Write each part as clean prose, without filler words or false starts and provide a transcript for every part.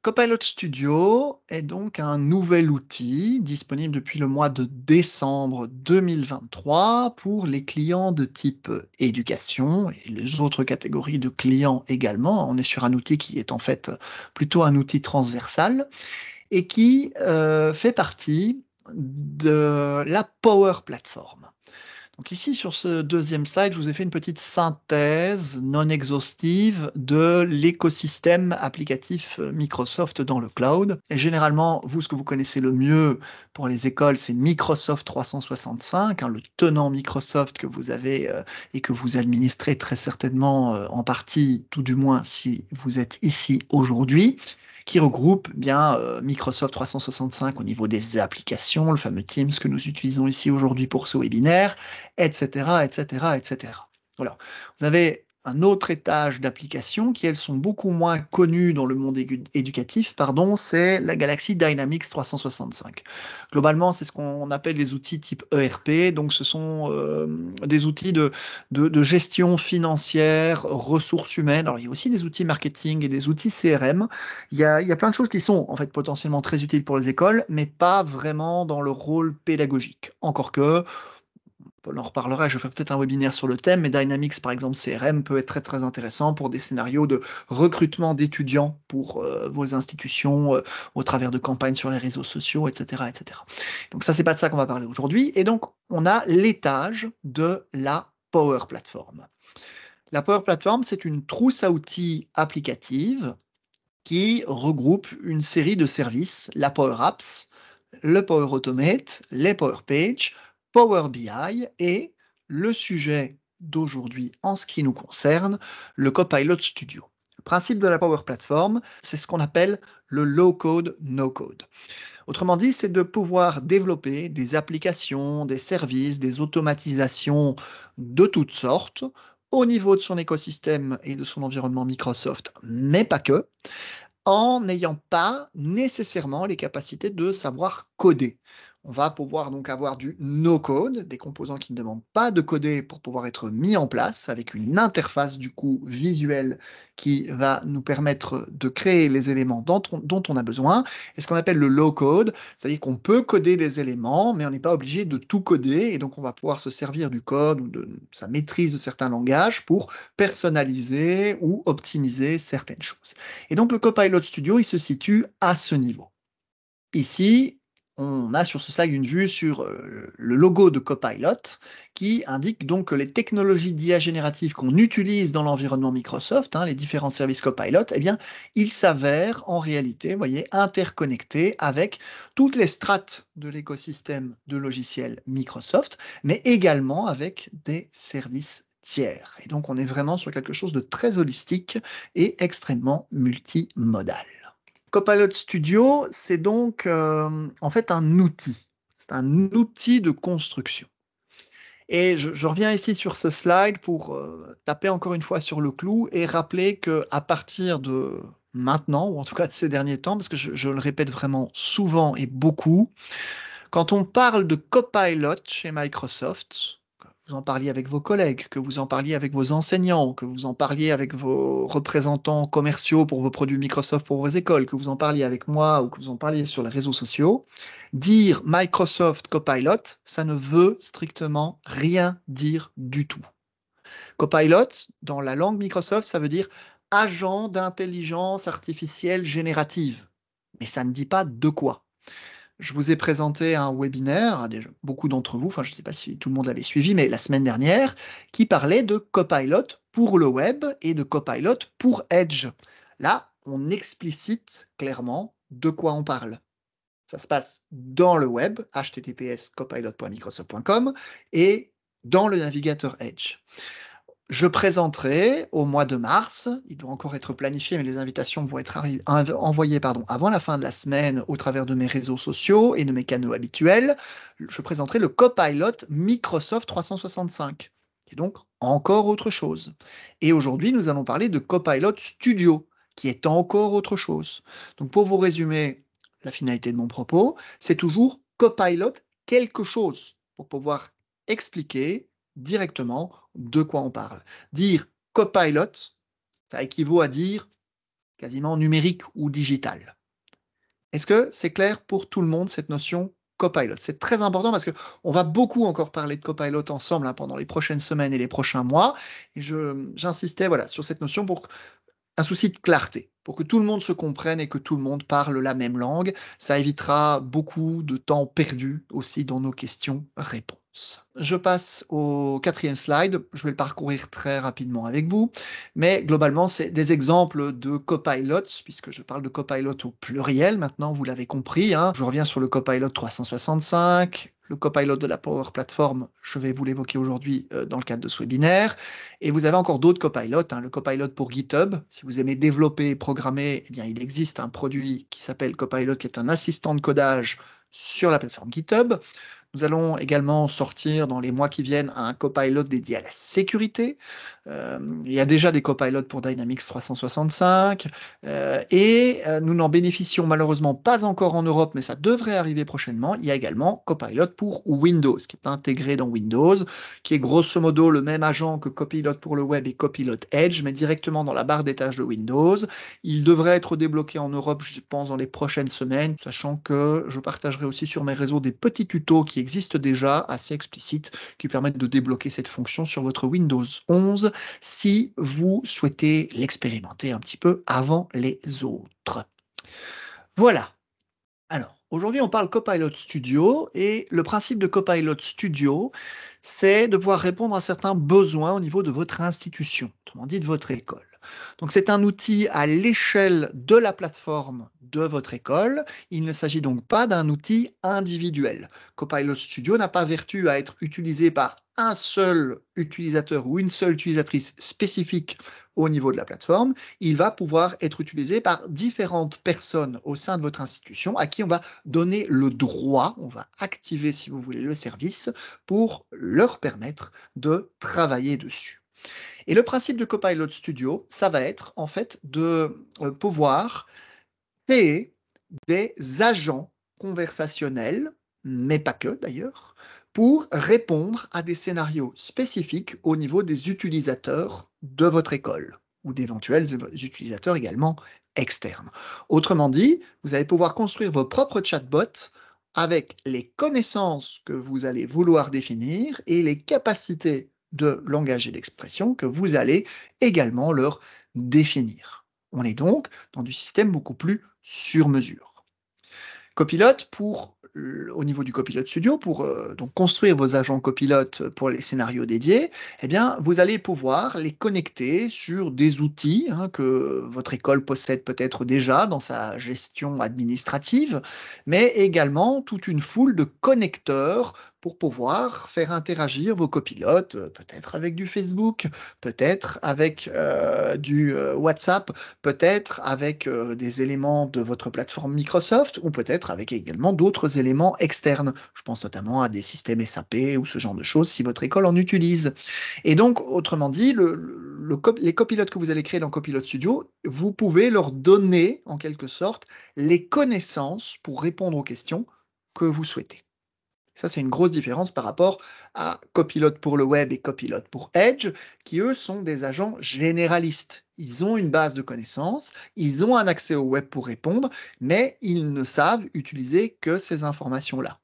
Copilot Studio est donc un nouvel outil disponible depuis le mois de décembre 2023 pour les clients de type éducation et les autres catégories de clients également. On est sur un outil qui est en fait plutôt un outil transversal et qui fait partie de la Power Platform. Donc ici, sur ce deuxième slide, je vous ai fait une petite synthèse non exhaustive de l'écosystème applicatif Microsoft dans le cloud. Et généralement, vous, ce que vous connaissez le mieux pour les écoles, c'est Microsoft 365, hein, le tenant Microsoft que vous avez et que vous administrez très certainement en partie, tout du moins si vous êtes ici aujourd'hui, qui regroupe bien Microsoft 365 au niveau des applications, le fameux Teams que nous utilisons ici aujourd'hui pour ce webinaire, etc., etc., etc. Voilà. Vous avez un autre étage d'applications qui, elles, sont beaucoup moins connues dans le monde éducatif, pardon, c'est la Galaxy Dynamics 365. Globalement, c'est ce qu'on appelle les outils type ERP, donc ce sont des outils de gestion financière, ressources humaines. Alors, il y a aussi des outils marketing et des outils CRM. Il y a plein de choses qui sont en fait potentiellement très utiles pour les écoles, mais pas vraiment dans le rôle pédagogique. Encore que, on en reparlera, je ferai peut-être un webinaire sur le thème, mais Dynamics, par exemple, CRM, peut être très très intéressant pour des scénarios de recrutement d'étudiants pour vos institutions au travers de campagnes sur les réseaux sociaux, etc. etc. Donc ça, c'est pas de ça qu'on va parler aujourd'hui. Et donc, on a l'étage de la Power Platform. La Power Platform, c'est une trousse à outils applicative qui regroupe une série de services, la Power Apps, le Power Automate, les Power Pages, Power BI et le sujet d'aujourd'hui en ce qui nous concerne, le Copilot Studio. Le principe de la Power Platform, c'est ce qu'on appelle le low code, no code. Autrement dit, c'est de pouvoir développer des applications, des services, des automatisations de toutes sortes au niveau de son écosystème et de son environnement Microsoft, mais pas que, en n'ayant pas nécessairement les capacités de savoir coder. On va pouvoir donc avoir du no-code, des composants qui ne demandent pas de coder pour pouvoir être mis en place, avec une interface du coup visuelle qui va nous permettre de créer les éléments dont on a besoin. Et ce qu'on appelle le low-code, c'est-à-dire qu'on peut coder des éléments, mais on n'est pas obligé de tout coder, et donc on va pouvoir se servir du code ou de sa maîtrise de certains langages pour personnaliser ou optimiser certaines choses. Et donc le Copilot Studio, il se situe à ce niveau. Ici, on a sur ce slide une vue sur le logo de Copilot qui indique donc que les technologies d'IA générative qu'on utilise dans l'environnement Microsoft, hein, les différents services Copilot, eh bien, ils s'avèrent en réalité, vous voyez, interconnectés avec toutes les strates de l'écosystème de logiciels Microsoft, mais également avec des services tiers. Et donc, on est vraiment sur quelque chose de très holistique et extrêmement multimodal. Copilot Studio, c'est donc en fait un outil. C'est un outil de construction. Et je reviens ici sur ce slide pour taper encore une fois sur le clou et rappeler que à partir de maintenant, ou en tout cas de ces derniers temps, parce que je le répète vraiment souvent et beaucoup, quand on parle de Copilot chez Microsoft, que vous en parliez avec vos collègues, que vous en parliez avec vos enseignants, que vous en parliez avec vos représentants commerciaux pour vos produits Microsoft pour vos écoles, que vous en parliez avec moi ou que vous en parliez sur les réseaux sociaux, dire Microsoft Copilot, ça ne veut strictement rien dire du tout. Copilot, dans la langue Microsoft, ça veut dire agent d'intelligence artificielle générative. Mais ça ne dit pas de quoi. Je vous ai présenté un webinaire, déjà beaucoup d'entre vous, enfin je ne sais pas si tout le monde l'avait suivi, mais la semaine dernière, qui parlait de Copilot pour le web et de Copilot pour Edge. Là, on explicite clairement de quoi on parle. Ça se passe dans le web, https://copilot.microsoft.com, et dans le navigateur Edge. Je présenterai au mois de mars, il doit encore être planifié, mais les invitations vont être envoyées avant la fin de la semaine au travers de mes réseaux sociaux et de mes canaux habituels. Je présenterai le Copilot Microsoft 365, qui est donc encore autre chose. Et aujourd'hui, nous allons parler de Copilot Studio, qui est encore autre chose. Donc pour vous résumer la finalité de mon propos, c'est toujours Copilot quelque chose pour pouvoir expliquer directement de quoi on parle. Dire Copilot, ça équivaut à dire quasiment numérique ou digital. Est-ce que c'est clair pour tout le monde cette notion Copilot? C'est très important parce qu'on va beaucoup encore parler de Copilot ensemble, hein, pendant les prochaines semaines et les prochains mois et j'insistais, voilà, sur cette notion pour un souci de clarté, pour que tout le monde se comprenne et que tout le monde parle la même langue. Ça évitera beaucoup de temps perdu aussi dans nos questions-réponses. Je passe au quatrième slide. Je vais le parcourir très rapidement avec vous, mais globalement, c'est des exemples de copilots, puisque je parle de copilot au pluriel maintenant, vous l'avez compris, hein. Je reviens sur le Copilot 365, le Copilot de la Power Platform, je vais vous l'évoquer aujourd'hui dans le cadre de ce webinaire. Et vous avez encore d'autres copilotes, hein, le Copilot pour GitHub. Si vous aimez développer et programmer, eh bien, il existe un produit qui s'appelle Copilot, qui est un assistant de codage sur la plateforme GitHub. Nous allons également sortir dans les mois qui viennent un Copilot dédié à la sécurité. Il y a déjà des copilotes pour Dynamics 365 nous n'en bénéficions malheureusement pas encore en Europe, mais ça devrait arriver prochainement. Il y a également Copilot pour Windows, qui est intégré dans Windows, qui est grosso modo le même agent que Copilot pour le web et Copilot Edge, mais directement dans la barre des tâches de Windows. Il devrait être débloqué en Europe, je pense, dans les prochaines semaines, sachant que je partagerai aussi sur mes réseaux des petits tutos qui existent déjà, assez explicites, qui permettent de débloquer cette fonction sur votre Windows 11 si vous souhaitez l'expérimenter un petit peu avant les autres. Voilà. Alors, aujourd'hui, on parle Copilot Studio et le principe de Copilot Studio, c'est de pouvoir répondre à certains besoins au niveau de votre institution, autrement dit de votre école. Donc, c'est un outil à l'échelle de la plateforme de votre école. Il ne s'agit donc pas d'un outil individuel. Copilot Studio n'a pas vertu à être utilisé par un seul utilisateur ou une seule utilisatrice spécifique au niveau de la plateforme. Il va pouvoir être utilisé par différentes personnes au sein de votre institution à qui on va donner le droit, on va activer, si vous voulez, le service pour leur permettre de travailler dessus. Et le principe de Copilot Studio, ça va être en fait de pouvoir créer des agents conversationnels, mais pas que d'ailleurs, pour répondre à des scénarios spécifiques au niveau des utilisateurs de votre école ou d'éventuels utilisateurs également externes. Autrement dit, vous allez pouvoir construire vos propres chatbots avec les connaissances que vous allez vouloir définir et les capacités de langage et d'expression que vous allez également leur définir. On est donc dans du système beaucoup plus sur mesure. Copilot au niveau du Copilot Studio, pour donc construire vos agents copilotes pour les scénarios dédiés, eh bien, vous allez pouvoir les connecter sur des outils, hein, que votre école possède peut-être déjà dans sa gestion administrative, mais également toute une foule de connecteurs pour pouvoir faire interagir vos copilotes, peut-être avec du Facebook, peut-être avec du WhatsApp, peut-être avec des éléments de votre plateforme Microsoft ou peut-être avec également d'autres éléments externes. Je pense notamment à des systèmes SAP ou ce genre de choses si votre école en utilise. Et donc, autrement dit, les copilotes que vous allez créer dans Copilot Studio, vous pouvez leur donner en quelque sorte les connaissances pour répondre aux questions que vous souhaitez. Ça, c'est une grosse différence par rapport à Copilot pour le web et Copilot pour Edge, qui eux sont des agents généralistes. Ils ont une base de connaissances, ils ont un accès au web pour répondre, mais ils ne savent utiliser que ces informations-là.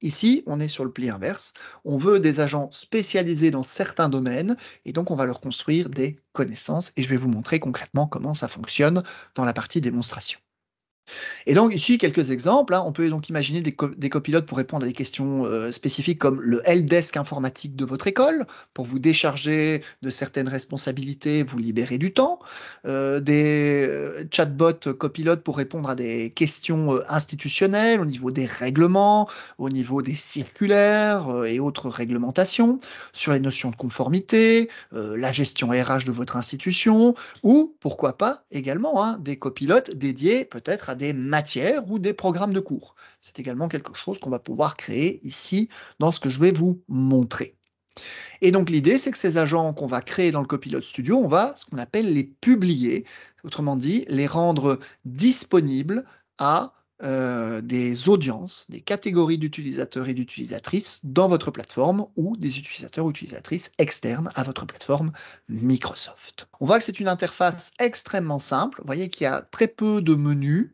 Ici, on est sur le pli inverse. On veut des agents spécialisés dans certains domaines et donc on va leur construire des connaissances et je vais vous montrer concrètement comment ça fonctionne dans la partie démonstration. Et donc ici, quelques exemples, hein. On peut donc imaginer des copilotes pour répondre à des questions spécifiques comme le helpdesk informatique de votre école, pour vous décharger de certaines responsabilités, vous libérer du temps. Des chatbots copilotes pour répondre à des questions institutionnelles au niveau des règlements, au niveau des circulaires et autres réglementations, sur les notions de conformité, la gestion RH de votre institution, ou pourquoi pas également, hein, des copilotes dédiés peut-être à des matières ou des programmes de cours. C'est également quelque chose qu'on va pouvoir créer ici dans ce que je vais vous montrer. Et donc l'idée, c'est que ces agents qu'on va créer dans le Copilot Studio, on va ce qu'on appelle les publier, autrement dit, les rendre disponibles à des audiences, des catégories d'utilisateurs et d'utilisatrices dans votre plateforme ou des utilisateurs ou utilisatrices externes à votre plateforme Microsoft. On voit que c'est une interface extrêmement simple. Vous voyez qu'il y a très peu de menus.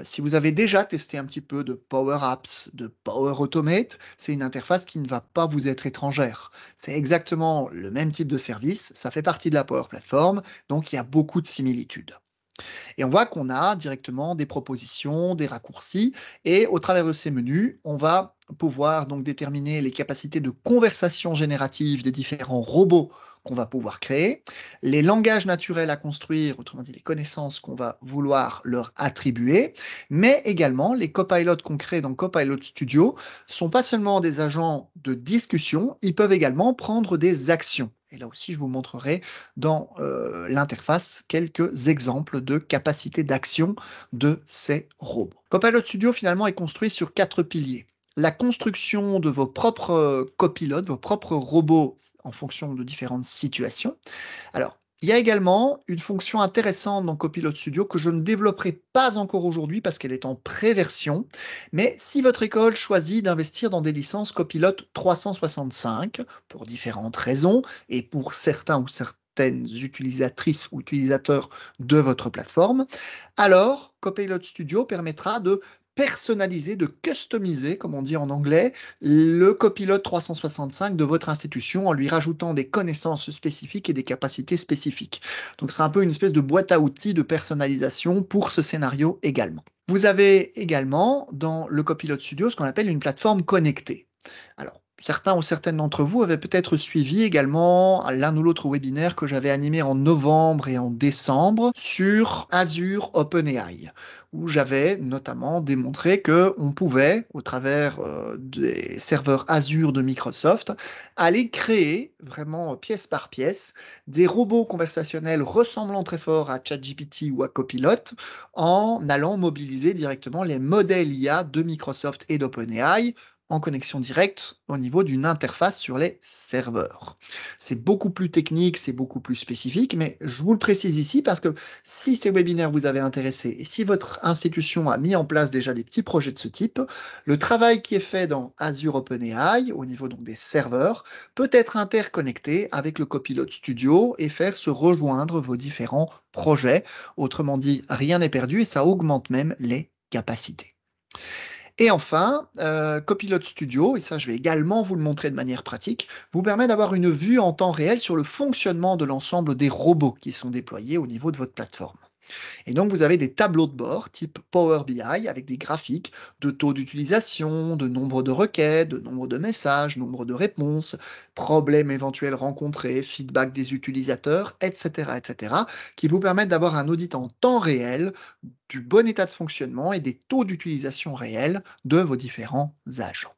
Si vous avez déjà testé un petit peu de Power Apps, de Power Automate, c'est une interface qui ne va pas vous être étrangère. C'est exactement le même type de service, ça fait partie de la Power Platform, donc il y a beaucoup de similitudes. Et on voit qu'on a directement des propositions, des raccourcis, et au travers de ces menus, on va pouvoir donc déterminer les capacités de conversation générative des différents robots qu'on va pouvoir créer, les langages naturels à construire, autrement dit les connaissances qu'on va vouloir leur attribuer, mais également les copilotes qu'on crée dans Copilot Studio sont pas seulement des agents de discussion, ils peuvent également prendre des actions. Et là aussi, je vous montrerai dans l'interface quelques exemples de capacités d'action de ces robots. Copilot Studio finalement est construit sur 4 piliers. La construction de vos propres copilotes, vos propres robots en fonction de différentes situations. Alors, il y a également une fonction intéressante dans Copilot Studio que je ne développerai pas encore aujourd'hui parce qu'elle est en pré-version. Mais si votre école choisit d'investir dans des licences Copilot 365 pour différentes raisons et pour certains ou certaines utilisatrices ou utilisateurs de votre plateforme, alors Copilot Studio permettra de personnaliser, de customiser, comme on dit en anglais, le copilote 365 de votre institution en lui rajoutant des connaissances spécifiques et des capacités spécifiques. Donc c'est un peu une espèce de boîte à outils de personnalisation pour ce scénario également. Vous avez également dans le Copilot Studio ce qu'on appelle une plateforme connectée. Alors, certains ou certaines d'entre vous avaient peut-être suivi également l'un ou l'autre webinaire que j'avais animé en novembre et en décembre sur Azure OpenAI, où j'avais notamment démontré que on pouvait, au travers des serveurs Azure de Microsoft, aller créer vraiment pièce par pièce des robots conversationnels ressemblant très fort à ChatGPT ou à Copilot en allant mobiliser directement les modèles IA de Microsoft et d'OpenAI en connexion directe au niveau d'une interface sur les serveurs. C'est beaucoup plus technique, c'est beaucoup plus spécifique, mais je vous le précise ici parce que si ces webinaires vous avaient intéressé et si votre institution a mis en place déjà des petits projets de ce type, le travail qui est fait dans Azure OpenAI, au niveau donc des serveurs, peut être interconnecté avec le Copilot Studio et faire se rejoindre vos différents projets. Autrement dit, rien n'est perdu et ça augmente même les capacités. Et enfin, Copilot Studio, et ça je vais également vous le montrer de manière pratique, vous permet d'avoir une vue en temps réel sur le fonctionnement de l'ensemble des robots qui sont déployés au niveau de votre plateforme. Et donc, vous avez des tableaux de bord type Power BI avec des graphiques de taux d'utilisation, de nombre de requêtes, de nombre de messages, nombre de réponses, problèmes éventuels rencontrés, feedback des utilisateurs, etc., etc., qui vous permettent d'avoir un audit en temps réel du bon état de fonctionnement et des taux d'utilisation réels de vos différents agents.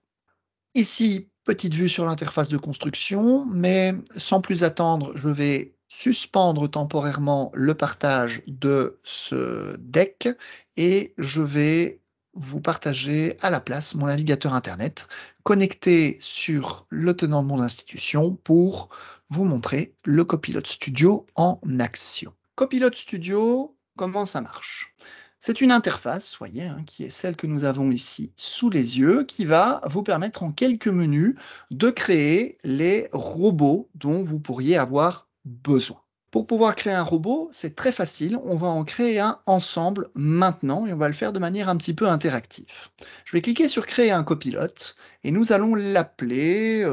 Ici, petite vue sur l'interface de construction, mais sans plus attendre, je vais suspendre temporairement le partage de ce deck et je vais vous partager à la place mon navigateur internet connecté sur le tenant de mon institution pour vous montrer le Copilot Studio en action. Copilot Studio, comment ça marche? C'est une interface, vous voyez, hein, qui est celle que nous avons ici sous les yeux, qui va vous permettre en quelques menus de créer les robots dont vous pourriez avoir besoin. Pour pouvoir créer un robot, c'est très facile, on va en créer un ensemble maintenant et on va le faire de manière un petit peu interactive. Je vais cliquer sur créer un copilote et nous allons l'appeler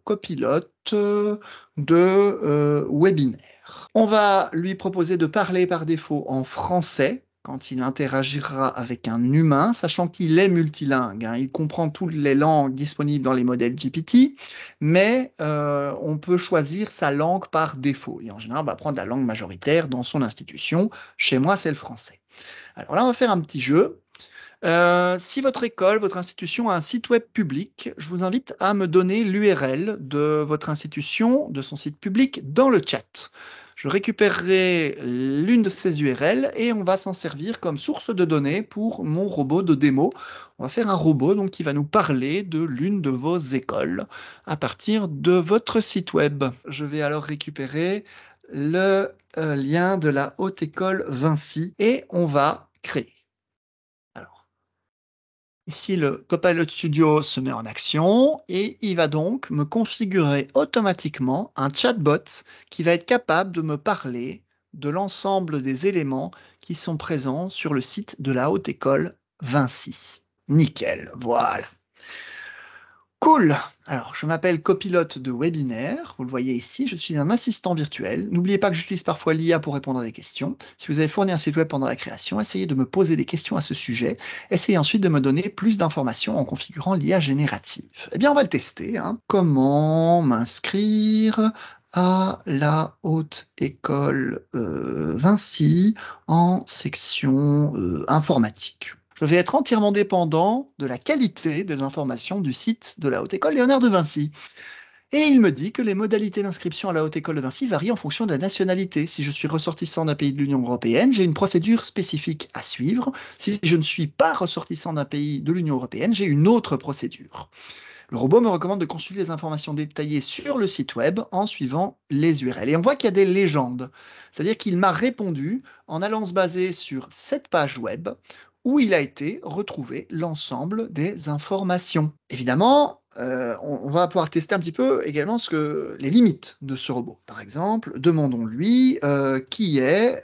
copilote de webinaire. On va lui proposer de parler par défaut en français quand il interagira avec un humain, sachant qu'il est multilingue, hein. Il comprend toutes les langues disponibles dans les modèles GPT, mais on peut choisir sa langue par défaut. Et en général, on va prendre la langue majoritaire dans son institution. Chez moi, c'est le français. Alors là, on va faire un petit jeu. Si votre école, votre institution a un site web public, je vous invite à me donner l'URL de votre institution, de son site public, dans le chat. Je récupérerai l'une de ces URL et on va s'en servir comme source de données pour mon robot de démo. On va faire un robot donc, qui va nous parler de l'une de vos écoles à partir de votre site web. Je vais alors récupérer le lien de la Haute École Vinci et on va créer. Alors, Ici, le Copilot Studio se met en action et il va donc me configurer automatiquement un chatbot qui va être capable de me parler de l'ensemble des éléments qui sont présents sur le site de la Haute École Vinci. Nickel, voilà. Cool! Alors, je m'appelle copilote de webinaire. Vous le voyez ici, je suis un assistant virtuel. N'oubliez pas que j'utilise parfois l'IA pour répondre à des questions. Si vous avez fourni un site web pendant la création, essayez de me poser des questions à ce sujet. Essayez ensuite de me donner plus d'informations en configurant l'IA générative. Eh bien, on va le tester, hein. Comment m'inscrire à la Haute École Vinci en section informatique? Je vais être entièrement dépendant de la qualité des informations du site de la Haute École Léonard de Vinci. Et il me dit que les modalités d'inscription à la Haute École de Vinci varient en fonction de la nationalité. Si je suis ressortissant d'un pays de l'Union européenne, j'ai une procédure spécifique à suivre. Si je ne suis pas ressortissant d'un pays de l'Union européenne, j'ai une autre procédure. Le robot me recommande de consulter les informations détaillées sur le site web en suivant les URL. Et on voit qu'il y a des légendes. C'est-à-dire qu'il m'a répondu en allant se baser sur cette page web où il a été retrouvé l'ensemble des informations. Évidemment, on va pouvoir tester un petit peu également les limites de ce robot. Par exemple, demandons-lui qui est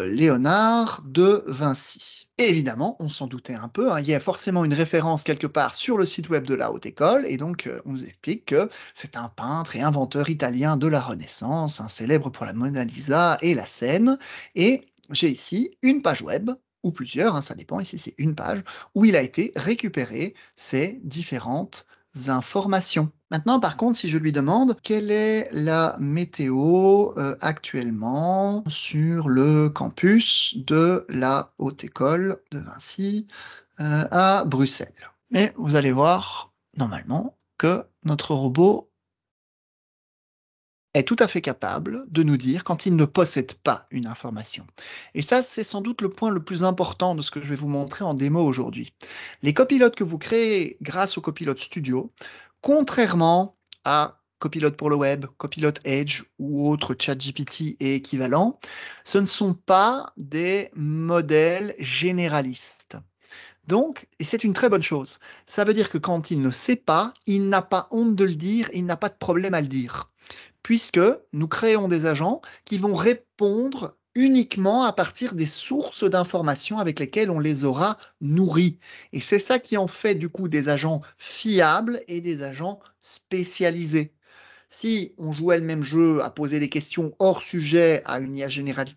Léonard de Vinci. Et évidemment, on s'en doutait un peu, hein, il y a forcément une référence quelque part sur le site web de la Haute École, et donc on nous explique que c'est un peintre et inventeur italien de la Renaissance, célèbre pour la Mona Lisa et la Seine. Et j'ai ici une page web ou plusieurs, ça dépend, ici c'est une page, où il a été récupéré ces différentes informations. Maintenant, par contre, si je lui demande quelle est la météo actuellement sur le campus de la Haute École de Vinci à Bruxelles. Et vous allez voir, normalement, que notre robot est tout à fait capable de nous dire quand il ne possède pas une information. Et ça, c'est sans doute le point le plus important de ce que je vais vous montrer en démo aujourd'hui. Les copilotes que vous créez grâce au Copilot Studio, contrairement à Copilot pour le web, Copilot Edge ou autres ChatGPT et équivalents, ce ne sont pas des modèles généralistes. Donc, et c'est une très bonne chose, ça veut dire que quand il ne sait pas, il n'a pas honte de le dire, il n'a pas de problème à le dire, puisque nous créons des agents qui vont répondre uniquement à partir des sources d'informations avec lesquelles on les aura nourris. Et c'est ça qui en fait du coup des agents fiables et des agents spécialisés. Si on jouait le même jeu à poser des questions hors sujet à une IA générative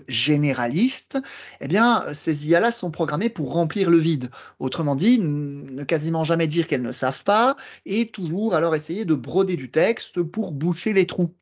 généraliste, eh bien, ces IA-là sont programmées pour remplir le vide. Autrement dit, ne quasiment jamais dire qu'elles ne savent pas et toujours alors essayer de broder du texte pour boucher les trous.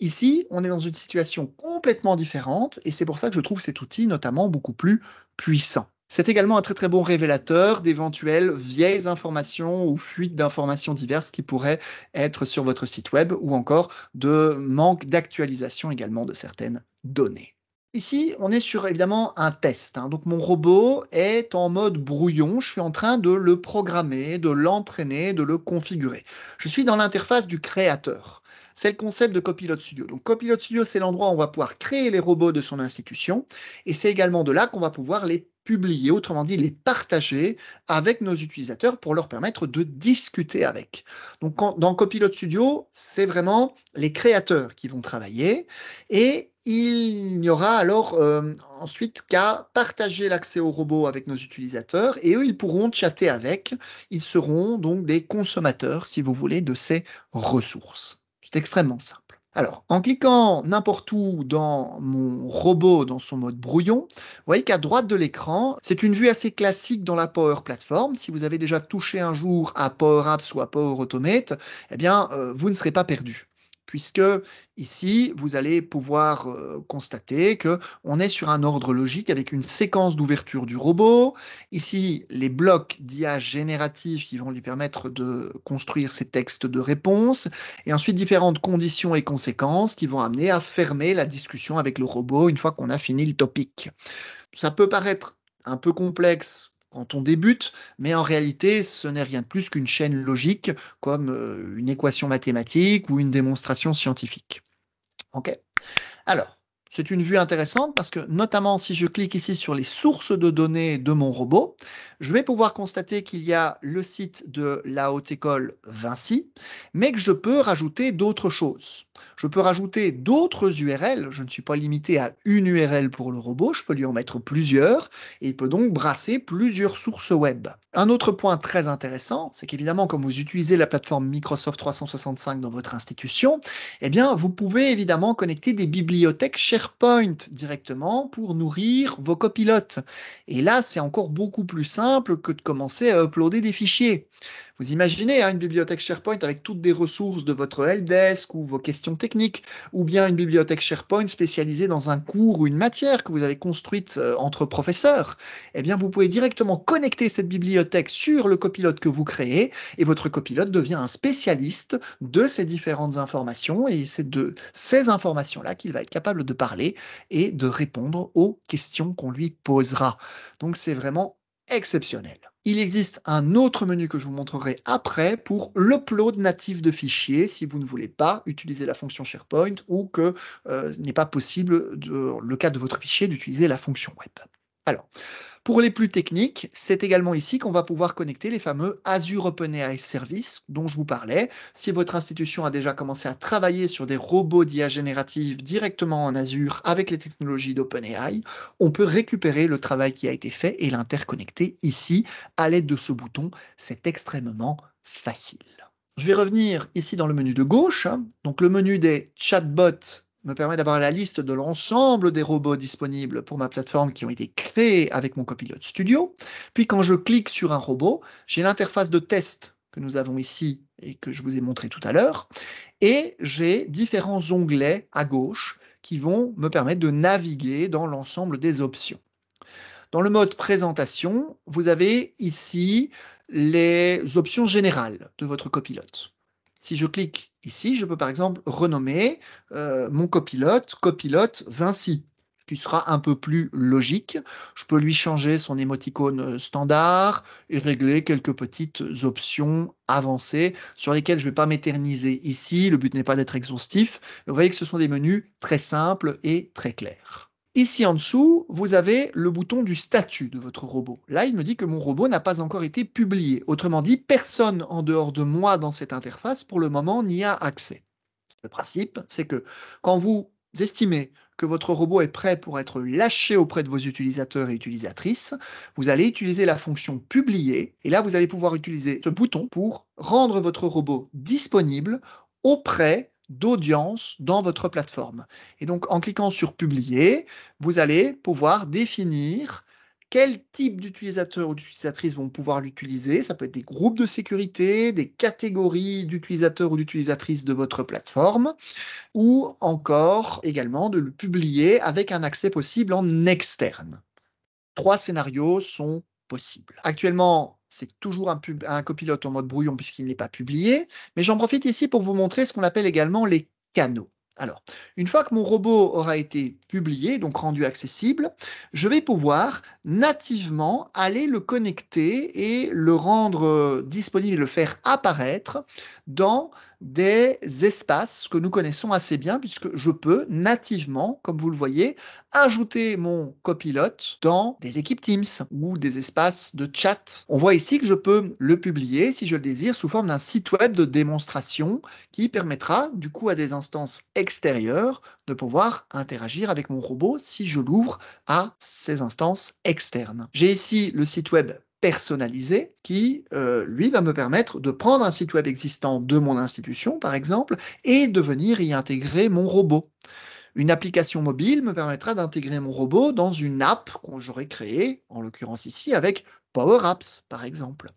Ici, on est dans une situation complètement différente et c'est pour ça que je trouve cet outil notamment beaucoup plus puissant. C'est également un très très bon révélateur d'éventuelles vieilles informations ou fuites d'informations diverses qui pourraient être sur votre site web ou encore de manque d'actualisation également de certaines données. Ici, on est sur évidemment un test, donc mon robot est en mode brouillon, je suis en train de le programmer, de l'entraîner, de le configurer. Je suis dans l'interface du créateur. C'est le concept de Copilot Studio. Donc Copilot Studio, c'est l'endroit où on va pouvoir créer les robots de son institution et c'est également de là qu'on va pouvoir les publier, autrement dit les partager avec nos utilisateurs pour leur permettre de discuter avec. Donc dans Copilot Studio, c'est vraiment les créateurs qui vont travailler et il n'y aura alors ensuite qu'à partager l'accès aux robots avec nos utilisateurs et eux, ils pourront chatter avec. Ils seront donc des consommateurs, si vous voulez, de ces ressources. C'est extrêmement simple. Alors, en cliquant n'importe où dans mon robot, dans son mode brouillon, vous voyez qu'à droite de l'écran, c'est une vue assez classique dans la Power Platform. Si vous avez déjà touché un jour à Power Apps ou à Power Automate, eh bien, vous ne serez pas perdu. Puisque ici, vous allez pouvoir constater qu'on est sur un ordre logique avec une séquence d'ouverture du robot. Ici, les blocs d'IA génératifs qui vont lui permettre de construire ces textes de réponse. Et ensuite, différentes conditions et conséquences qui vont amener à fermer la discussion avec le robot une fois qu'on a fini le topic. Ça peut paraître un peu complexe quand on débute, mais en réalité, ce n'est rien de plus qu'une chaîne logique, comme une équation mathématique ou une démonstration scientifique. OK? Alors, c'est une vue intéressante parce que, notamment si je clique ici sur les sources de données de mon robot, Je vais pouvoir constater qu'il y a le site de la Haute École Vinci, mais que je peux rajouter d'autres choses. Je peux rajouter d'autres URL, je ne suis pas limité à une URL pour le robot, je peux lui en mettre plusieurs, et il peut donc brasser plusieurs sources web. Un autre point très intéressant, c'est qu'évidemment, comme vous utilisez la plateforme Microsoft 365 dans votre institution, eh bien, vous pouvez évidemment connecter des bibliothèques SharePoint directement pour nourrir vos copilotes. Et là, c'est encore beaucoup plus simple que de commencer à uploader des fichiers. Vous imaginez une bibliothèque SharePoint avec toutes des ressources de votre helpdesk ou vos questions techniques, ou bien une bibliothèque SharePoint spécialisée dans un cours ou une matière que vous avez construite entre professeurs. Eh bien, vous pouvez directement connecter cette bibliothèque sur le copilote que vous créez, et votre copilote devient un spécialiste de ces différentes informations, et c'est de ces informations-là qu'il va être capable de parler et de répondre aux questions qu'on lui posera. Donc, c'est vraiment exceptionnel. Il existe un autre menu que je vous montrerai après pour l'upload natif de fichiers si vous ne voulez pas utiliser la fonction SharePoint ou que ce n'est pas possible, dans le cas de votre fichier, d'utiliser la fonction web. Alors, pour les plus techniques, c'est également ici qu'on va pouvoir connecter les fameux Azure OpenAI Services dont je vous parlais. Si votre institution a déjà commencé à travailler sur des robots d'IA générative directement en Azure avec les technologies d'OpenAI, on peut récupérer le travail qui a été fait et l'interconnecter ici à l'aide de ce bouton. C'est extrêmement facile. Je vais revenir ici dans le menu de gauche. Donc le menu des chatbots me permet d'avoir la liste de l'ensemble des robots disponibles pour ma plateforme qui ont été créés avec mon Copilote Studio. Puis quand je clique sur un robot, j'ai l'interface de test que nous avons ici et que je vous ai montré tout à l'heure. Et j'ai différents onglets à gauche qui vont me permettre de naviguer dans l'ensemble des options. Dans le mode présentation, vous avez ici les options générales de votre copilote. Si je clique ici, je peux par exemple renommer mon copilote, copilote Vinci, ce qui sera un peu plus logique. Je peux lui changer son émoticône standard et régler quelques petites options avancées sur lesquelles je ne vais pas m'éterniser ici. Le but n'est pas d'être exhaustif. Vous voyez que ce sont des menus très simples et très clairs. Ici en dessous, vous avez le bouton du statut de votre robot. Là, il me dit que mon robot n'a pas encore été publié. Autrement dit, personne en dehors de moi dans cette interface, pour le moment, n'y a accès. Le principe, c'est que quand vous estimez que votre robot est prêt pour être lâché auprès de vos utilisateurs et utilisatrices, vous allez utiliser la fonction publier, et là, vous allez pouvoir utiliser ce bouton pour rendre votre robot disponible auprès d'audience dans votre plateforme. Et donc, en cliquant sur publier, vous allez pouvoir définir quel type d'utilisateurs ou d'utilisatrices vont pouvoir l'utiliser. Ça peut être des groupes de sécurité, des catégories d'utilisateurs ou d'utilisatrices de votre plateforme, ou encore également de le publier avec un accès possible en externe. 3 scénarios sont possibles. Actuellement, c'est toujours un copilote en mode brouillon puisqu'il n'est pas publié, mais j'en profite ici pour vous montrer ce qu'on appelle également les canaux. Alors, une fois que mon robot aura été publié, donc rendu accessible, je vais pouvoir nativement aller le connecter et le rendre disponible et le faire apparaître dans des espaces que nous connaissons assez bien puisque je peux nativement, comme vous le voyez, ajouter mon copilote dans des équipes Teams ou des espaces de chat. On voit ici que je peux le publier, si je le désire, sous forme d'un site web de démonstration qui permettra du coup à des instances extérieures de pouvoir interagir avec mon robot si je l'ouvre à ces instances externes. J'ai ici le site web personnalisé qui, lui, va me permettre de prendre un site web existant de mon institution, par exemple, et de venir y intégrer mon robot. Une application mobile me permettra d'intégrer mon robot dans une app que j'aurais créée, en l'occurrence ici, avec Power Apps, par exemple.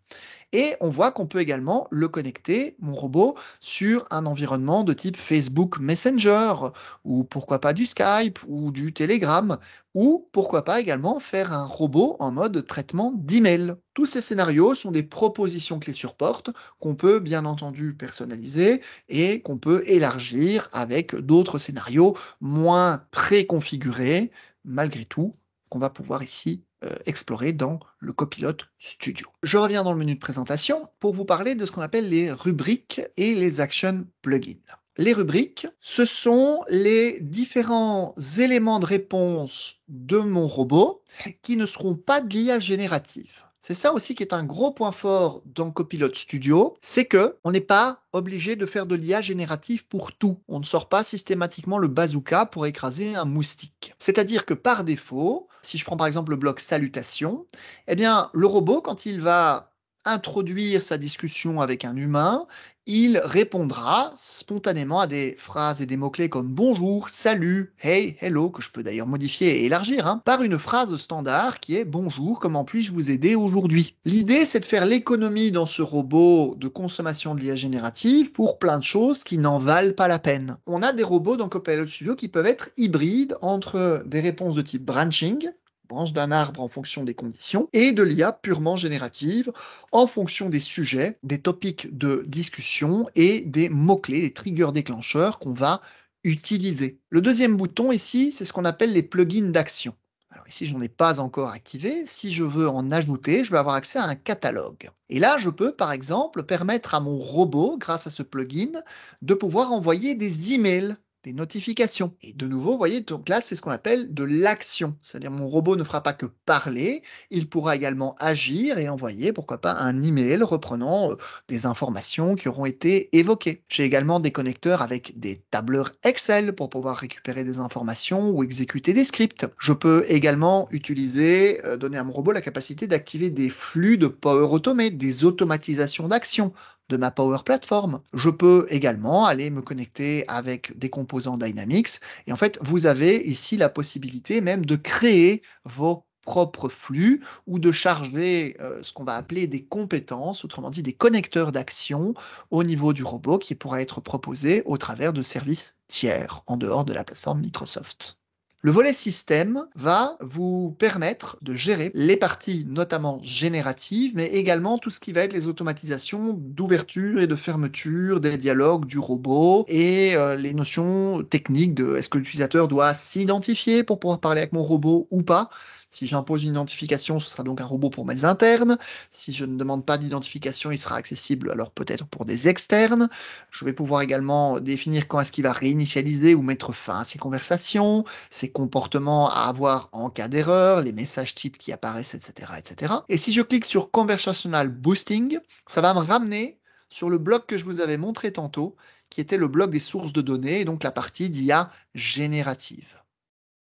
Et on voit qu'on peut également le connecter, mon robot, sur un environnement de type Facebook Messenger, ou pourquoi pas du Skype, ou du Telegram, ou pourquoi pas également faire un robot en mode traitement d'email. Tous ces scénarios sont des propositions clés sur porte qu'on peut bien entendu personnaliser et qu'on peut élargir avec d'autres scénarios moins préconfigurés, malgré tout, qu'on va pouvoir ici explorer dans le Copilote Studio. Je reviens dans le menu de présentation pour vous parler de ce qu'on appelle les rubriques et les action plugins. Les rubriques, ce sont les différents éléments de réponse de mon robot qui ne seront pas de l'IA générative. C'est ça aussi qui est un gros point fort dans Copilot Studio, c'est que on n'est pas obligé de faire de l'IA générative pour tout. On ne sort pas systématiquement le bazooka pour écraser un moustique. C'est-à-dire que par défaut, si je prends par exemple le bloc salutation, eh bien le robot, quand il va introduire sa discussion avec un humain, il répondra spontanément à des phrases et des mots-clés comme bonjour, salut, hey, hello, que je peux d'ailleurs modifier et élargir, hein, par une phrase standard qui est bonjour, comment puis-je vous aider aujourd'hui? L'idée, c'est de faire l'économie dans ce robot de consommation de l'IA générative pour plein de choses qui n'en valent pas la peine. On a des robots dans Copilot Studio qui peuvent être hybrides entre des réponses de type branching, branche d'un arbre en fonction des conditions, et de l'IA purement générative en fonction des sujets, des topics de discussion et des mots-clés, des triggers déclencheurs qu'on va utiliser. Le deuxième bouton ici, c'est ce qu'on appelle les plugins d'action. Alors ici, je n'en ai pas encore activé. Si je veux en ajouter, je vais avoir accès à un catalogue. Et là, je peux, par exemple, permettre à mon robot, grâce à ce plugin, de pouvoir envoyer des emails, des notifications. Et de nouveau, vous voyez, donc là, c'est ce qu'on appelle de l'action. C'est-à-dire mon robot ne fera pas que parler, il pourra également agir et envoyer, pourquoi pas, un email reprenant des informations qui auront été évoquées. J'ai également des connecteurs avec des tableurs Excel pour pouvoir récupérer des informations ou exécuter des scripts. Je peux également utiliser, donner à mon robot la capacité d'activer des flux de Power Automate, des automatisations d'actions de ma Power Platform. Je peux également aller me connecter avec des composants Dynamics et en fait, vous avez ici la possibilité même de créer vos propres flux ou de charger ce qu'on va appeler des compétences, autrement dit des connecteurs d'action au niveau du robot qui pourra être proposé au travers de services tiers en dehors de la plateforme Microsoft. Le volet système va vous permettre de gérer les parties notamment génératives, mais également tout ce qui va être les automatisations d'ouverture et de fermeture des dialogues du robot et les notions techniques de est-ce que l'utilisateur doit s'identifier pour pouvoir parler avec mon robot ou pas. Si j'impose une identification, ce sera donc un robot pour mes internes. Si je ne demande pas d'identification, il sera accessible alors peut-être pour des externes. Je vais pouvoir également définir quand est-ce qu'il va réinitialiser ou mettre fin à ces conversations, ces comportements à avoir en cas d'erreur, les messages types qui apparaissent, etc., etc. Et si je clique sur Conversational Boosting, ça va me ramener sur le bloc que je vous avais montré tantôt, qui était le bloc des sources de données, et donc la partie d'IA générative.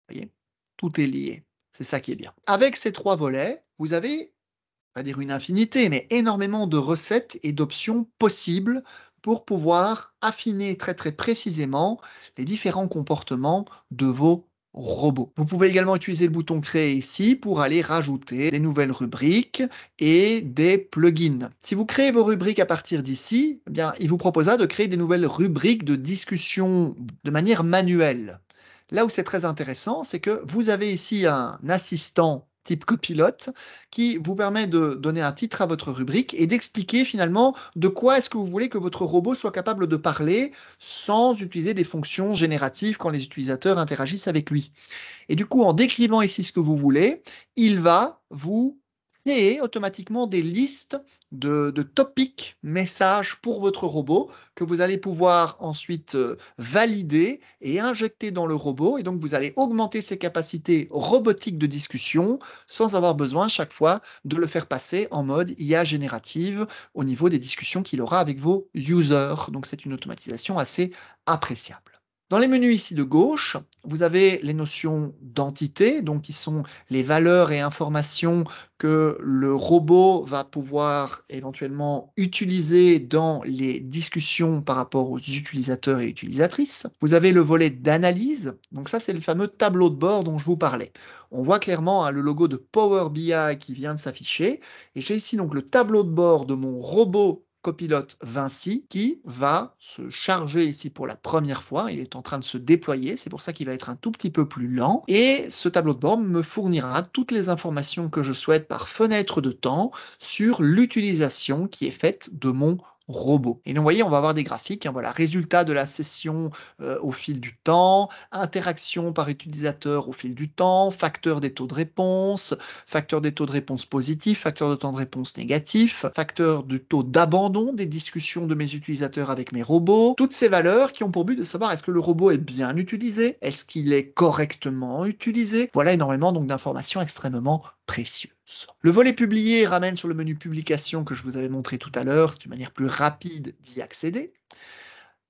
Vous voyez, tout est lié. C'est ça qui est bien. Avec ces trois volets, vous avez, on va dire une infinité, mais énormément de recettes et d'options possibles pour pouvoir affiner très très précisément les différents comportements de vos robots. Vous pouvez également utiliser le bouton créer ici pour aller rajouter des nouvelles rubriques et des plugins. Si vous créez vos rubriques à partir d'ici, eh bien, il vous proposera de créer des nouvelles rubriques de discussion de manière manuelle. Là où c'est très intéressant, c'est que vous avez ici un assistant type copilote qui vous permet de donner un titre à votre rubrique et d'expliquer finalement de quoi est-ce que vous voulez que votre robot soit capable de parler sans utiliser des fonctions génératives quand les utilisateurs interagissent avec lui. Et du coup, en décrivant ici ce que vous voulez, il va vous créer automatiquement des listes de topics messages pour votre robot que vous allez pouvoir ensuite valider et injecter dans le robot. Et donc, vous allez augmenter ses capacités robotiques de discussion sans avoir besoin chaque fois de le faire passer en mode IA générative au niveau des discussions qu'il aura avec vos users. Donc, c'est une automatisation assez appréciable. Dans les menus ici de gauche, vous avez les notions d'entité, donc qui sont les valeurs et informations que le robot va pouvoir éventuellement utiliser dans les discussions par rapport aux utilisateurs et utilisatrices. Vous avez le volet d'analyse, donc ça c'est le fameux tableau de bord dont je vous parlais. On voit clairement le logo de Power BI qui vient de s'afficher, et j'ai ici donc le tableau de bord de mon robot copilote Vinci qui va se charger ici pour la première fois. Il est en train de se déployer, c'est pour ça qu'il va être un tout petit peu plus lent. Et ce tableau de bord me fournira toutes les informations que je souhaite par fenêtre de temps sur l'utilisation qui est faite de mon robot. Et donc, vous voyez, on va avoir des graphiques, hein, voilà, résultat de la session au fil du temps, interaction par utilisateur au fil du temps, facteur des taux de réponse, facteur des taux de réponse positifs, facteur de temps de réponse négatif, facteur du taux d'abandon des discussions de mes utilisateurs avec mes robots. Toutes ces valeurs qui ont pour but de savoir est-ce que le robot est bien utilisé, est-ce qu'il est correctement utilisé. Voilà énormément donc d'informations extrêmement précieuses. Le volet publié ramène sur le menu publication que je vous avais montré tout à l'heure, c'est une manière plus rapide d'y accéder.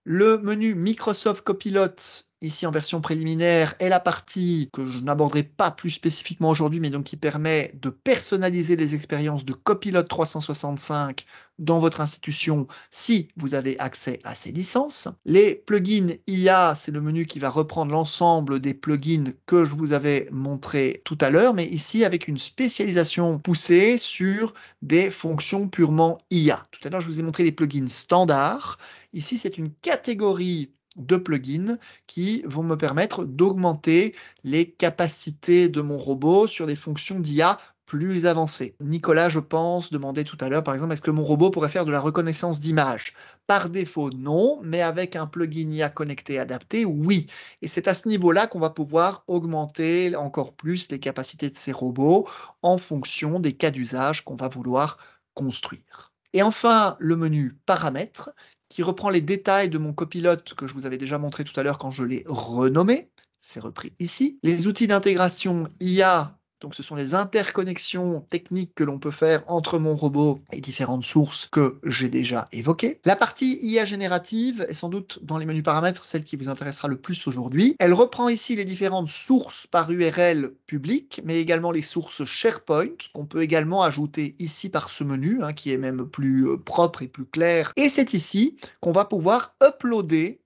Le menu Microsoft Copilot, ici en version préliminaire, est la partie que je n'aborderai pas plus spécifiquement aujourd'hui, mais donc qui permet de personnaliser les expériences de Copilot 365 dans votre institution si vous avez accès à ces licences. Les plugins IA, c'est le menu qui va reprendre l'ensemble des plugins que je vous avais montré tout à l'heure, mais ici avec une spécialisation poussée sur des fonctions purement IA. Tout à l'heure, je vous ai montré les plugins standards. Ici, c'est une catégorie de plugins qui vont me permettre d'augmenter les capacités de mon robot sur des fonctions d'IA plus avancées. Nicolas, je pense, demandait tout à l'heure, par exemple, est-ce que mon robot pourrait faire de la reconnaissance d'image? Par défaut, non, mais avec un plugin IA connecté adapté, oui. Et c'est à ce niveau-là qu'on va pouvoir augmenter encore plus les capacités de ces robots en fonction des cas d'usage qu'on va vouloir construire. Et enfin, le menu paramètres, qui reprend les détails de mon copilote que je vous avais déjà montré tout à l'heure quand je l'ai renommé. C'est repris ici. Les outils d'intégration IA, donc ce sont les interconnexions techniques que l'on peut faire entre mon robot et différentes sources que j'ai déjà évoquées. La partie IA générative est sans doute dans les menus paramètres celle qui vous intéressera le plus aujourd'hui. Elle reprend ici les différentes sources par URL publiques, mais également les sources SharePoint, qu'on peut également ajouter ici par ce menu, qui est même plus propre et plus clair. Et c'est ici qu'on va pouvoir uploader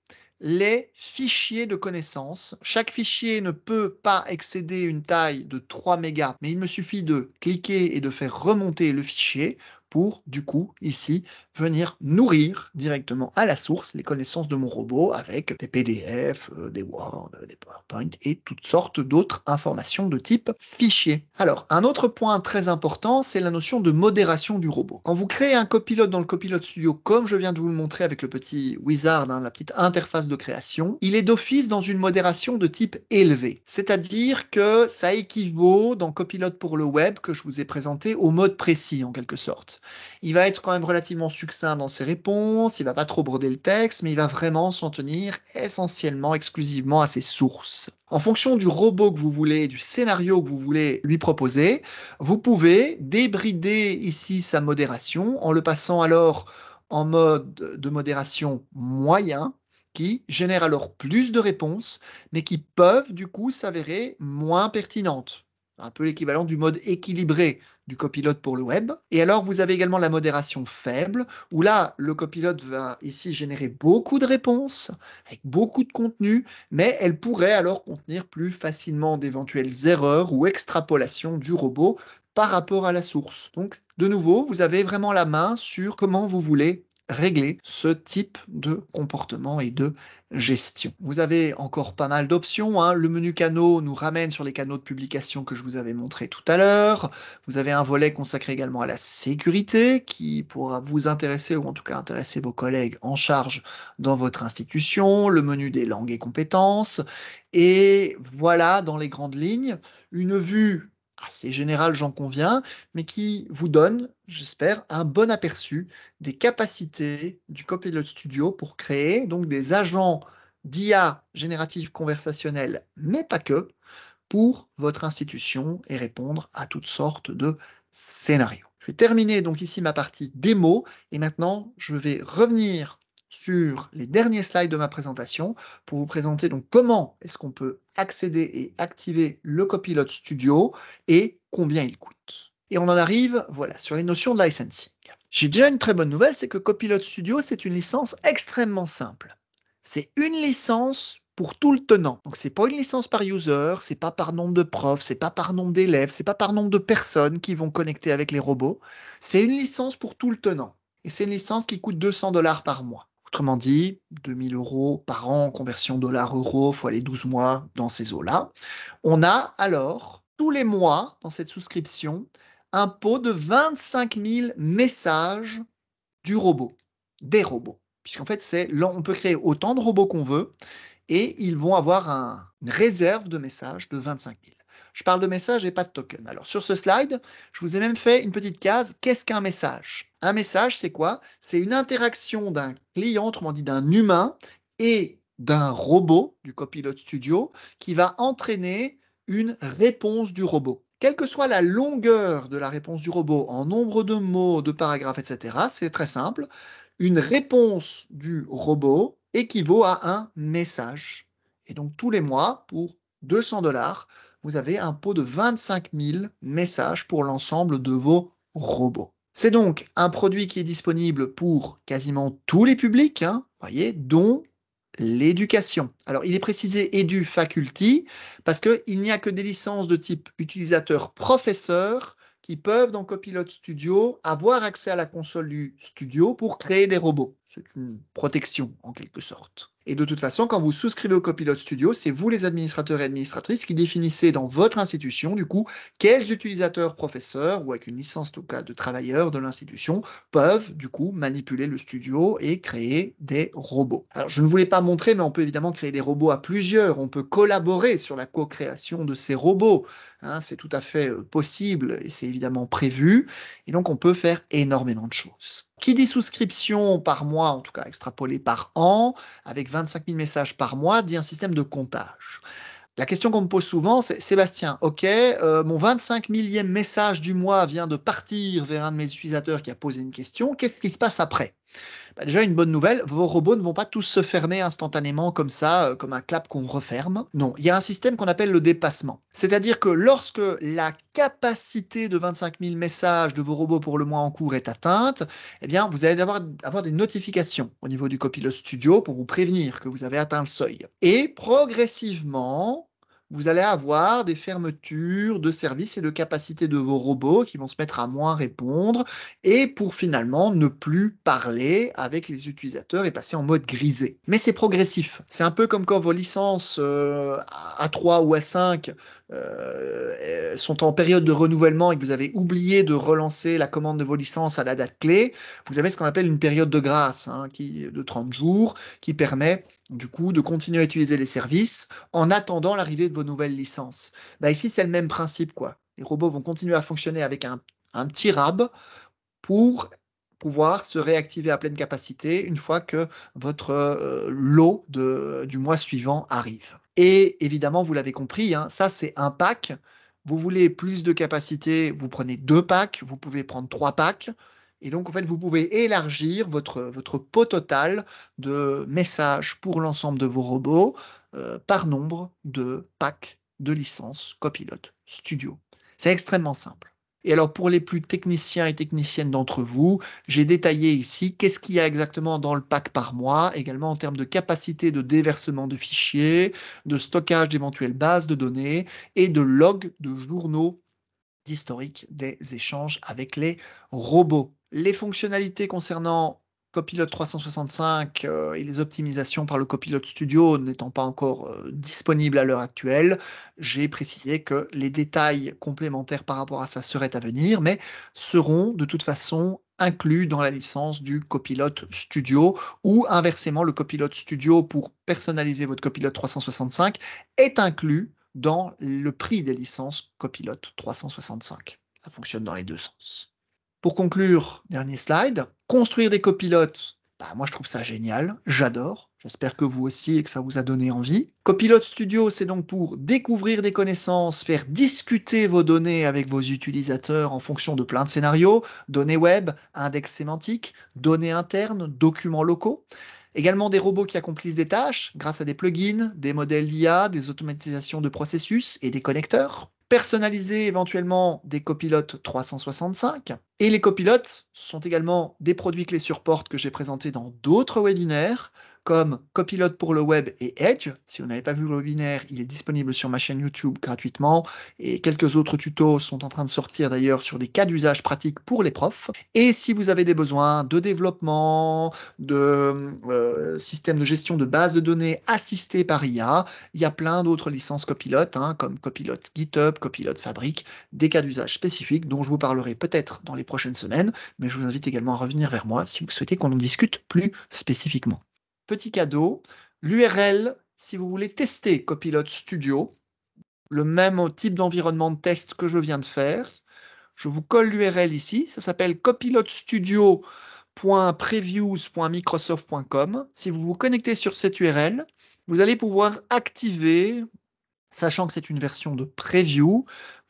les fichiers de connaissances. Chaque fichier ne peut pas excéder une taille de 3 mégas, mais il me suffit de cliquer et de faire remonter le fichier pour, du coup, ici, venir nourrir directement à la source les connaissances de mon robot avec des PDF, des Word, des PowerPoint et toutes sortes d'autres informations de type fichier. Alors, un autre point très important, c'est la notion de modération du robot. Quand vous créez un copilote dans le Copilot Studio, comme je viens de vous le montrer avec le petit wizard, la petite interface de création, il est d'office dans une modération de type élevé. C'est-à-dire que ça équivaut dans Copilot pour le web que je vous ai présenté au mode précis en quelque sorte. Il va être quand même relativement succinct dans ses réponses, il va pas trop broder le texte, mais il va vraiment s'en tenir essentiellement, exclusivement à ses sources. En fonction du robot que vous voulez, du scénario que vous voulez lui proposer, vous pouvez débrider ici sa modération en le passant alors en mode de modération moyen, qui génère alors plus de réponses, mais qui peuvent du coup s'avérer moins pertinentes. Un peu l'équivalent du mode équilibré du copilote pour le web. Et alors, vous avez également la modération faible, où là, le copilote va ici générer beaucoup de réponses, avec beaucoup de contenu, mais elle pourrait alors contenir plus facilement d'éventuelles erreurs ou extrapolations du robot par rapport à la source. Donc, de nouveau, vous avez vraiment la main sur comment vous voulez régler ce type de comportement et de gestion. Vous avez encore pas mal d'options. Le menu canaux nous ramène sur les canaux de publication que je vous avais montré tout à l'heure. Vous avez un volet consacré également à la sécurité qui pourra vous intéresser ou en tout cas intéresser vos collègues en charge dans votre institution, le menu des langues et compétences. Et voilà, dans les grandes lignes, une vue assez générale, j'en conviens, mais qui vous donne, j'espère, un bon aperçu des capacités du Copilot Studio pour créer donc des agents d'IA générative conversationnelle, mais pas que, pour votre institution et répondre à toutes sortes de scénarios. Je vais terminer donc ici ma partie démo et maintenant je vais revenir sur les derniers slides de ma présentation pour vous présenter donc comment est-ce qu'on peut accéder et activer le Copilot Studio et combien il coûte. Et on en arrive, voilà, sur les notions de licensing. J'ai déjà une très bonne nouvelle, c'est que Copilot Studio, c'est une licence extrêmement simple. C'est une licence pour tout le tenant. Donc c'est pas une licence par user, c'est pas par nombre de profs, c'est pas par nombre d'élèves, c'est pas par nombre de personnes qui vont connecter avec les robots. C'est une licence pour tout le tenant. Et c'est une licence qui coûte 200 $ par mois. Autrement dit, 2000 € par an, conversion dollar-euro, fois les 12 mois dans ces eaux-là. On a alors, tous les mois, dans cette souscription, un pot de 25 000 messages du robot, des robots. Puisqu'en fait, on peut créer autant de robots qu'on veut et ils vont avoir une réserve de messages de 25 000. Je parle de messages et pas de tokens. Alors sur ce slide, je vous ai même fait une petite case. Qu'est-ce qu'un message? Un message, c'est quoi? C'est une interaction d'un client, autrement dit d'un humain, et d'un robot du Copilot Studio qui va entraîner une réponse du robot. Quelle que soit la longueur de la réponse du robot, en nombre de mots, de paragraphes, etc., c'est très simple. Une réponse du robot équivaut à un message. Et donc tous les mois, pour 200 $, vous avez un pot de 25 000 messages pour l'ensemble de vos robots. C'est donc un produit qui est disponible pour quasiment tous les publics, hein, voyez, dont l'éducation. Alors, il est précisé Edu Faculty parce qu'il n'y a que des licences de type utilisateur-professeur qui peuvent, dans Copilot Studio, avoir accès à la console du studio pour créer des robots. C'est une protection, en quelque sorte. Et de toute façon, quand vous souscrivez au Copilot Studio, c'est vous, les administrateurs et administratrices, qui définissez dans votre institution, du coup, quels utilisateurs professeurs, ou avec une licence, en tout cas, de travailleurs de l'institution, peuvent, du coup, manipuler le studio et créer des robots. Alors, je ne voulais pas montrer, mais on peut évidemment créer des robots à plusieurs. On peut collaborer sur la co-création de ces robots. Hein, c'est tout à fait possible et c'est évidemment prévu. Et donc, on peut faire énormément de choses. Qui dit souscription par mois, en tout cas extrapolé par an, avec 25 000 messages par mois, dit un système de comptage. La question qu'on me pose souvent, c'est Sébastien, ok, mon 25 millième message du mois vient de partir vers un de mes utilisateurs qui a posé une question, qu'est-ce qui se passe après? Bah, déjà, une bonne nouvelle, vos robots ne vont pas tous se fermer instantanément comme ça, comme un clap qu'on referme. Non, il y a un système qu'on appelle le dépassement. C'est-à-dire que lorsque la capacité de 25 000 messages de vos robots pour le mois en cours est atteinte, eh bien, vous allez avoir des notifications au niveau du Copilot Studio pour vous prévenir que vous avez atteint le seuil. Et progressivement, vous allez avoir des fermetures de services et de capacités de vos robots qui vont se mettre à moins répondre et pour finalement ne plus parler avec les utilisateurs et passer en mode grisé. Mais c'est progressif. C'est un peu comme quand vos licences A3 ou A5 sont en période de renouvellement et que vous avez oublié de relancer la commande de vos licences à la date clé. Vous avez ce qu'on appelle une période de grâce de 30 jours qui permet du coup de continuer à utiliser les services en attendant l'arrivée de vos nouvelles licences. Bah, ici, c'est le même principe, quoi. Les robots vont continuer à fonctionner avec un petit RAB pour pouvoir se réactiver à pleine capacité une fois que votre lot du mois suivant arrive. Et évidemment, vous l'avez compris, hein, ça c'est un pack. Vous voulez plus de capacité, vous prenez 2 packs, vous pouvez prendre 3 packs. Et donc, en fait, vous pouvez élargir votre pot total de messages pour l'ensemble de vos robots par nombre de packs de licences Copilot Studio. C'est extrêmement simple. Et alors, pour les plus techniciens et techniciennes d'entre vous, j'ai détaillé ici qu'est-ce qu'il y a exactement dans le pack par mois, également en termes de capacité de déversement de fichiers, de stockage d'éventuelles bases de données et de logs de journaux d'historique des échanges avec les robots. Les fonctionnalités concernant Copilot 365 et les optimisations par le Copilot Studio n'étant pas encore disponibles à l'heure actuelle, j'ai précisé que les détails complémentaires par rapport à ça seraient à venir, mais seront de toute façon inclus dans la licence du Copilot Studio ou inversement, le Copilot Studio pour personnaliser votre Copilot 365 est inclus dans le prix des licences Copilot 365. Ça fonctionne dans les deux sens. Pour conclure, dernier slide, construire des copilotes, bah, moi je trouve ça génial, j'adore. J'espère que vous aussi et que ça vous a donné envie. Copilot Studio, c'est donc pour découvrir des connaissances, faire discuter vos données avec vos utilisateurs en fonction de plein de scénarios, données web, index sémantique, données internes, documents locaux. Également des robots qui accomplissent des tâches grâce à des plugins, des modèles d'IA, des automatisations de processus et des connecteurs. Personnaliser éventuellement des copilotes 365. Et les copilotes sont également des produits clés sur porte que j'ai présentés dans d'autres webinaires, comme Copilot pour le web et Edge. Si vous n'avez pas vu le webinaire, il est disponible sur ma chaîne YouTube gratuitement. Et quelques autres tutos sont en train de sortir d'ailleurs sur des cas d'usage pratiques pour les profs. Et si vous avez des besoins de développement, de système de gestion de bases de données assistées par IA, il y a plein d'autres licences Copilot, comme Copilot GitHub, Copilot Fabric, des cas d'usage spécifiques dont je vous parlerai peut-être dans les prochaines semaines, mais je vous invite également à revenir vers moi si vous souhaitez qu'on en discute plus spécifiquement. Petit cadeau, l'URL si vous voulez tester Copilot Studio, le même type d'environnement de test que je viens de faire. Je vous colle l'URL ici, ça s'appelle copilotstudio.previews.microsoft.com. Si vous vous connectez sur cette URL, vous allez pouvoir activer, sachant que c'est une version de preview,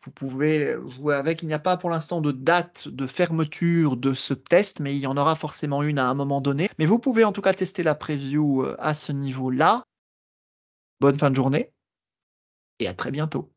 vous pouvez jouer avec. Il n'y a pas pour l'instant de date de fermeture de ce test, mais il y en aura forcément une à un moment donné. Mais vous pouvez en tout cas tester la preview, à ce niveau-là. Bonne fin de journée et à très bientôt.